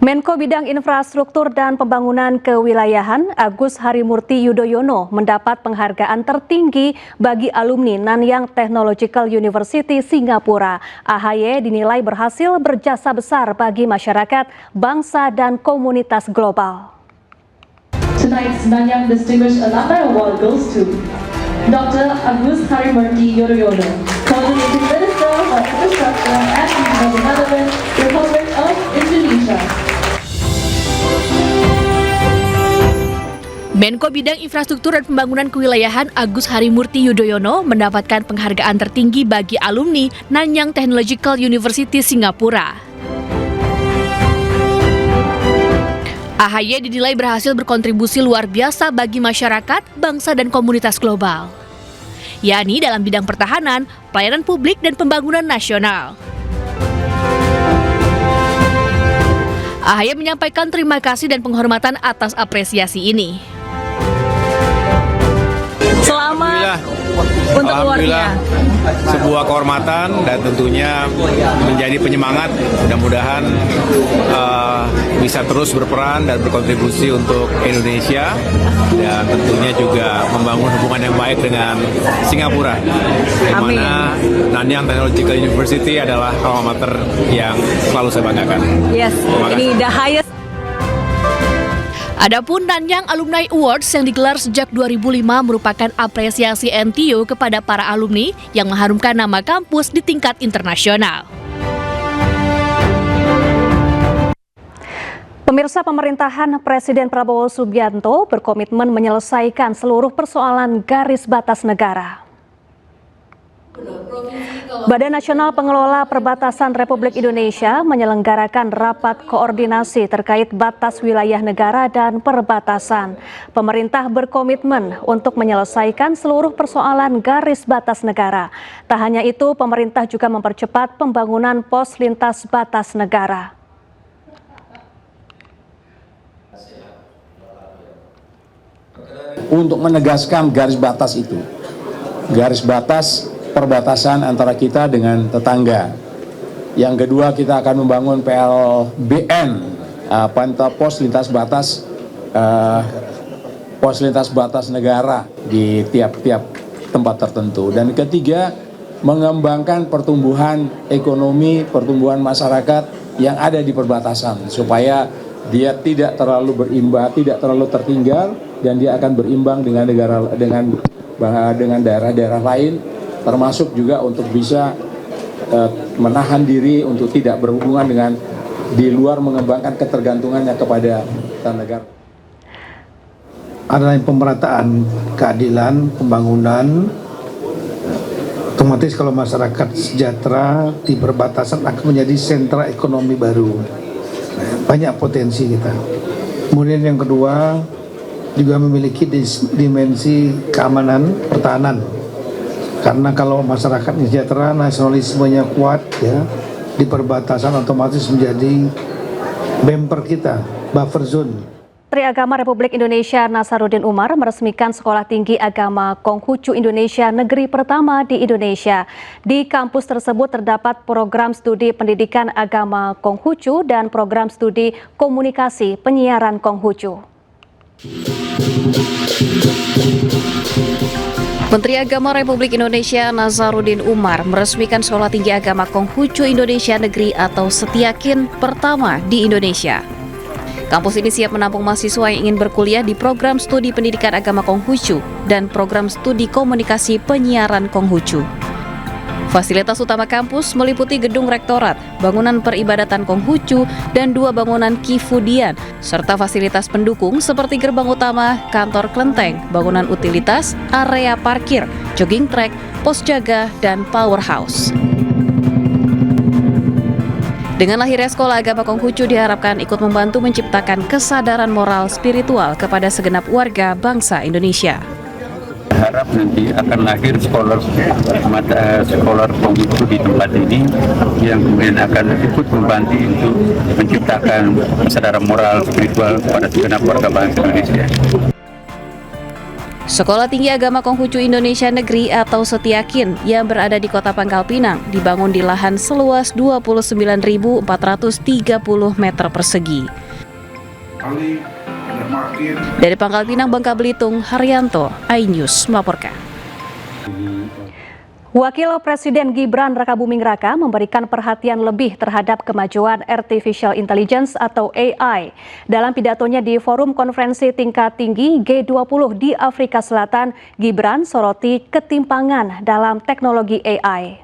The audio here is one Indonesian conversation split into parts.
Menko Bidang Infrastruktur dan Pembangunan Kewilayahan Agus Harimurti Yudhoyono mendapat penghargaan tertinggi bagi alumni Nanyang Technological University Singapura. AHY dinilai berhasil berjasa besar bagi masyarakat, bangsa, dan komunitas global. Tonight's Nanyang Distinguished Alumni Award goes to Dr. Agus Harimurti Yudhoyono, Coordinating Minister for Infrastructure and Regional Development, Republic of Indonesia. Menko Bidang Infrastruktur dan Pembangunan Kewilayahan Agus Harimurti Yudhoyono mendapatkan penghargaan tertinggi bagi alumni Nanyang Technological University Singapura. AHY dinilai berhasil berkontribusi luar biasa bagi masyarakat, bangsa, dan komunitas global, yakni dalam bidang pertahanan, pelayanan publik, dan pembangunan nasional. AHY menyampaikan terima kasih dan penghormatan atas apresiasi ini. Selamat untuk keluarga. Sebuah kehormatan dan tentunya menjadi penyemangat. Mudah-mudahan bisa terus berperan dan berkontribusi untuk Indonesia dan tentunya juga membangun hubungan yang baik dengan Singapura, di mana Nanyang Technological University adalah alma mater yang selalu saya banggakan. Yes, ini the highest. Adapun Nanyang Alumni Awards yang digelar sejak 2005 merupakan apresiasi NTU kepada para alumni yang mengharumkan nama kampus di tingkat internasional. Pemirsa, pemerintahan Presiden Prabowo Subianto berkomitmen menyelesaikan seluruh persoalan garis batas negara. Badan Nasional Pengelola Perbatasan Republik Indonesia menyelenggarakan rapat koordinasi terkait batas wilayah negara dan perbatasan. Pemerintah berkomitmen untuk menyelesaikan seluruh persoalan garis batas negara. Tak hanya itu, pemerintah juga mempercepat pembangunan pos lintas batas negara. Untuk menegaskan garis batas itu, garis batas perbatasan antara kita dengan tetangga. Yang kedua, kita akan membangun PLBN, pos lintas batas negara di tiap-tiap tempat tertentu. Dan ketiga, mengembangkan pertumbuhan ekonomi, pertumbuhan masyarakat yang ada di perbatasan supaya dia tidak terlalu berimbang, tidak terlalu tertinggal, dan dia akan berimbang dengan daerah-daerah lain, termasuk juga untuk bisa menahan diri untuk tidak berhubungan dengan di luar, mengembangkan ketergantungannya kepada negara. Ada pemerataan, keadilan, pembangunan, otomatis kalau masyarakat sejahtera di perbatasan akan menjadi sentra ekonomi baru. Banyak potensi kita. Kemudian yang kedua, juga memiliki dimensi keamanan, pertahanan. Karena kalau masyarakat sejahtera, nasionalismenya kuat, ya, di perbatasan otomatis menjadi bumper kita, buffer zone. Menteri Agama Republik Indonesia Nasaruddin Umar meresmikan Sekolah Tinggi Agama Konghucu Indonesia negeri pertama di Indonesia. Di kampus tersebut terdapat program studi pendidikan agama Konghucu dan program studi komunikasi penyiaran Konghucu. Menteri Agama Republik Indonesia Nasaruddin Umar meresmikan Sekolah Tinggi Agama Konghucu Indonesia Negeri atau Setiakin pertama di Indonesia. Kampus ini siap menampung mahasiswa yang ingin berkuliah di program studi pendidikan agama Konghucu dan program studi komunikasi penyiaran Konghucu. Fasilitas utama kampus meliputi gedung rektorat, bangunan peribadatan Konghucu, dan 2 bangunan Kifudian, serta fasilitas pendukung seperti gerbang utama, kantor kelenteng, bangunan utilitas, area parkir, jogging track, pos jaga, dan powerhouse. Dengan lahirnya Sekolah Agama Konghucu diharapkan ikut membantu menciptakan kesadaran moral spiritual kepada segenap warga bangsa Indonesia. Harap nanti akan lahir sekolah Konghucu di tempat ini yang kemudian akan ikut membantu untuk menciptakan kesadaran moral spiritual kepada segenap warga bangsa Indonesia. Sekolah Tinggi Agama Konghucu Indonesia Negeri atau Setiakin yang berada di Kota Pangkal Pinang dibangun di lahan seluas 29.430 meter persegi. Dari Pangkal Pinang, Bangka Belitung, Haryanto, iNews melaporkan. Wakil Presiden Gibran Rakabuming Raka memberikan perhatian lebih terhadap kemajuan Artificial Intelligence atau AI. Dalam pidatonya di Forum Konferensi Tingkat Tinggi G20 di Afrika Selatan, Gibran soroti ketimpangan dalam teknologi AI.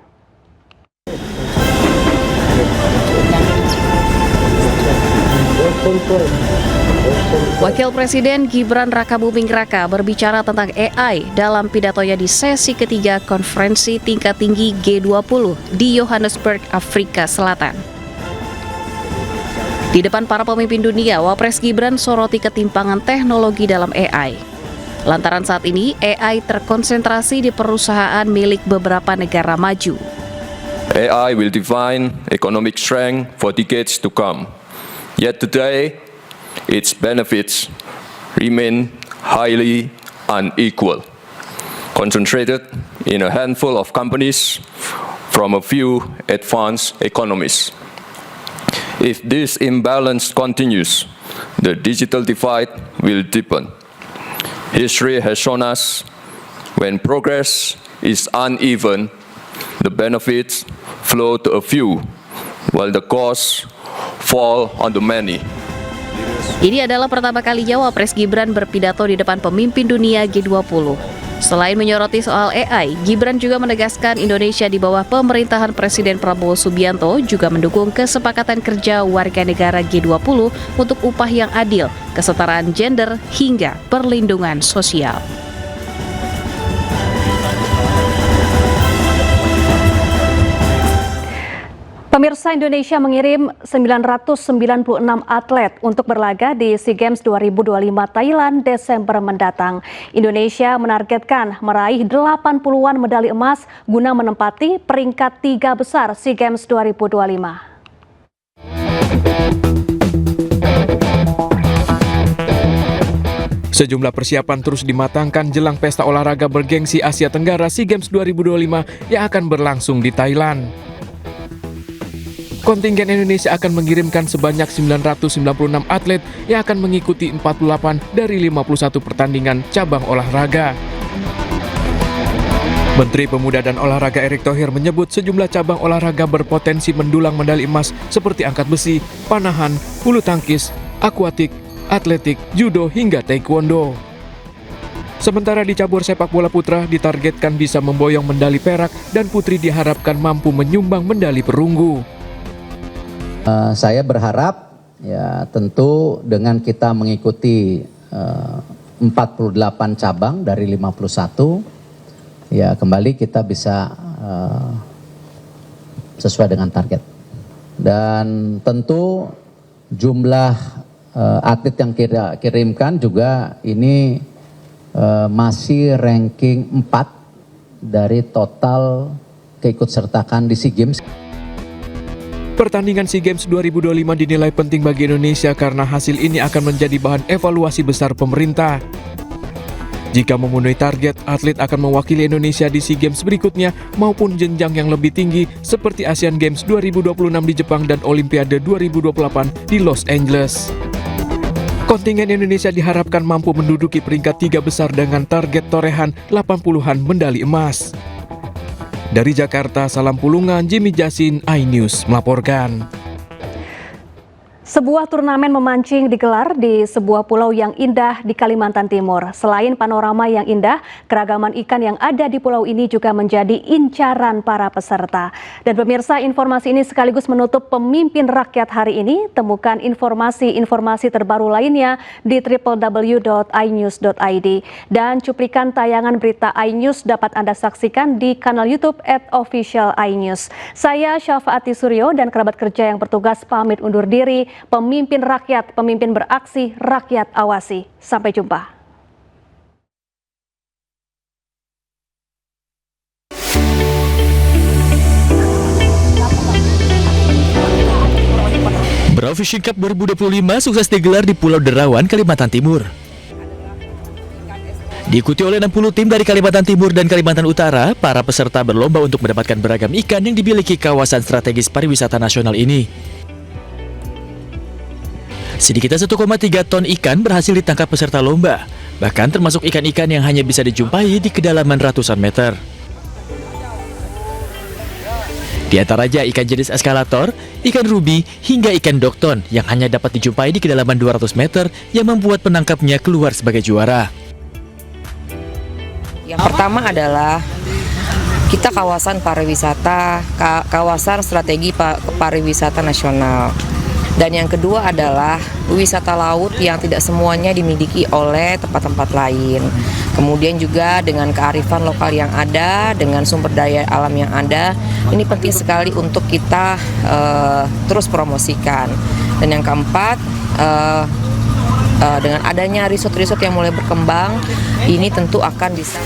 Wakil Presiden Gibran Rakabuming Raka berbicara tentang AI dalam pidatonya di sesi ketiga Konferensi Tingkat Tinggi G20 di Johannesburg, Afrika Selatan. Di depan para pemimpin dunia, Wapres Gibran soroti ketimpangan teknologi dalam AI. Lantaran saat ini AI terkonsentrasi di perusahaan milik beberapa negara maju. AI will define economic strength for decades to come. Yet today, its benefits remain highly unequal, concentrated in a handful of companies from a few advanced economies. If this imbalance continues, the digital divide will deepen. History has shown us when progress is uneven, the benefits flow to a few, while the costs fall on the many. Ini adalah pertama kalinya Wapres Gibran berpidato di depan pemimpin dunia G20. Selain menyoroti soal AI, Gibran juga menegaskan Indonesia di bawah pemerintahan Presiden Prabowo Subianto juga mendukung kesepakatan kerja warga negara G20 untuk upah yang adil, kesetaraan gender, hingga perlindungan sosial. Pemirsa, Indonesia mengirim 996 atlet untuk berlaga di SEA Games 2025 Thailand Desember mendatang. Indonesia menargetkan meraih 80-an medali emas guna menempati peringkat 3 besar SEA Games 2025. Sejumlah persiapan terus dimatangkan jelang pesta olahraga bergengsi Asia Tenggara SEA Games 2025 yang akan berlangsung di Thailand. Kontingen Indonesia akan mengirimkan sebanyak 996 atlet yang akan mengikuti 48 dari 51 pertandingan cabang olahraga. Menteri Pemuda dan Olahraga Erick Thohir menyebut sejumlah cabang olahraga berpotensi mendulang medali emas seperti angkat besi, panahan, bulu tangkis, akuatik, atletik, judo hingga taekwondo. Sementara di cabur sepak bola putra ditargetkan bisa memboyong medali perak dan putri diharapkan mampu menyumbang medali perunggu. Saya berharap ya tentu dengan kita mengikuti 48 cabang dari 51 ya kembali kita bisa sesuai dengan target. Dan tentu jumlah atlet yang kita kirimkan juga ini masih ranking 4 dari total keikutsertaan di SEA Games. Pertandingan SEA Games 2025 dinilai penting bagi Indonesia karena hasil ini akan menjadi bahan evaluasi besar pemerintah. Jika memenuhi target, atlet akan mewakili Indonesia di SEA Games berikutnya maupun jenjang yang lebih tinggi seperti Asian Games 2026 di Jepang dan Olimpiade 2028 di Los Angeles. Kontingen Indonesia diharapkan mampu menduduki peringkat 3 besar dengan target torehan 80-an medali emas. Dari Jakarta, Salam Pulungan, Jimmy Jasin, iNews melaporkan. Sebuah turnamen memancing digelar di sebuah pulau yang indah di Kalimantan Timur. Selain panorama yang indah, keragaman ikan yang ada di pulau ini juga menjadi incaran para peserta. Dan pemirsa, informasi ini sekaligus menutup Pemimpin Rakyat hari ini. Temukan informasi-informasi terbaru lainnya di www.inews.id. Dan cuplikan tayangan berita iNews dapat Anda saksikan di kanal YouTube @official_inews. Saya Syafaati Suryo dan kerabat kerja yang bertugas pamit undur diri. Pemimpin rakyat, pemimpin beraksi, rakyat awasi. Sampai jumpa. Brau Fishing Cup 2025 sukses digelar di Pulau Derawan, Kalimantan Timur. Diikuti oleh 60 tim dari Kalimantan Timur dan Kalimantan Utara, para peserta berlomba untuk mendapatkan beragam ikan yang dimiliki kawasan strategis pariwisata nasional ini. Sedikitnya 1,3 ton ikan berhasil ditangkap peserta lomba, bahkan termasuk ikan-ikan yang hanya bisa dijumpai di kedalaman ratusan meter. Di antaranya ikan jenis eskalator, ikan ruby, hingga ikan dokton yang hanya dapat dijumpai di kedalaman 200 meter yang membuat penangkapnya keluar sebagai juara. Yang pertama adalah kita kawasan pariwisata, kawasan strategi pariwisata nasional. Dan yang kedua adalah wisata laut yang tidak semuanya dimiliki oleh tempat-tempat lain. Kemudian juga dengan kearifan lokal yang ada, dengan sumber daya alam yang ada, ini penting sekali untuk kita terus promosikan. Dan yang keempat, dengan adanya resort-resort yang mulai berkembang, ini tentu akan bisa